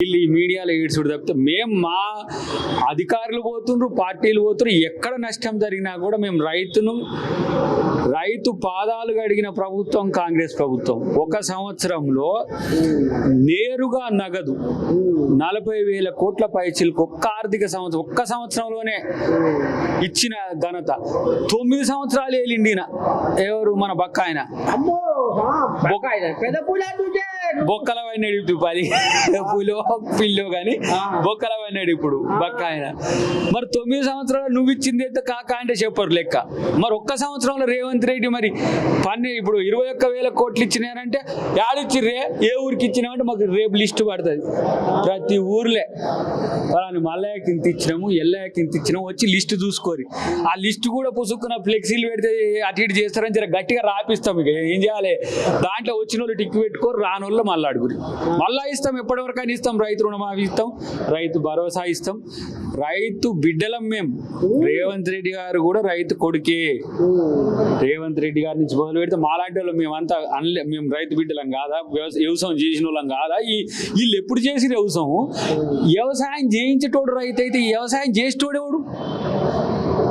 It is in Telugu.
వీళ్ళు ఈ మీడియాలో ఏడ్చుడు తప్పితే మేము మా అధికారులు పోతుండ్రు, పార్టీలు పోతుండ్రు, ఎక్కడ నష్టం జరిగినా కూడా మేము రైతు పాదాలు గడిగిన ప్రభుత్వం కాంగ్రెస్ ప్రభుత్వం. ఒక సంవత్సరంలో నేరుగా నగదు 40,000 కోట్ల పైచిలకు ఒక్క సంవత్సరంలోనే ఇచ్చిన ఘనత. 9 సంవత్సరాలు ఏలిండిన ఎవరు మన బక్కాయన బొక్కల పైనాడు. 10 పూలో పిల్లో కానీ బొక్కల పైనాడు ఇప్పుడు బక్కాయన. మరి 9 సంవత్సరాలు నువ్వు ఇచ్చింది అయితే కాక అంటే చెప్పరు లెక్క. మరి ఒక్క సంవత్సరంలో రేవంత్ రెడ్డి మరి ఇప్పుడు 21,000 కోట్లు ఇచ్చినారంటే యాడిచ్చిర్రే, ఏ ఊరికి ఇచ్చినామంటే మాకు రేపు లిస్టు పడుతుంది. ప్రతి ఊర్లే వాళ్ళని మల్లయ్యకి ఇంత ఇచ్చినాము, ఎల్లయ్యకి ఇంత ఇచ్చినాము, వచ్చి లిస్టు చూసుకోరు. ఆ లిస్టు కూడా పుసుక్కున్న ఫ్లెక్సీలు పెడితే అటు ఇటు చేస్తారని జర గట్టిగా రాపిస్తాం. ఇక ఏం చేయాలి, దాంట్లో వచ్చిన వాళ్ళు టిక్కు పెట్టుకోరు, రాని వాళ్ళు మళ్ళీ అడుగురి. మళ్ళా ఇస్తాం, ఎప్పటివరకు అని ఇస్తాం. రైతు రుణమాఫీ ఇస్తాం, రైతు భరోసా ఇస్తాం, రైతు బిడ్డలం మేము. రేవంత్ రెడ్డి గారు కూడా రైతు కొడుకే. రేవంత్ రెడ్డి గారి నుంచి మొదలు పెడితే మాలాంటి వాళ్ళు మేమంతా మేము రైతు బిడ్డలం కాదా, వ్యవసాయం చేసిన వాళ్ళం కాదా? వీళ్ళు ఎప్పుడు చేసిన వ్యవసాయం చేయించేటోడు రైతు అయితే వ్యవసాయం చేసేటోడేవాడు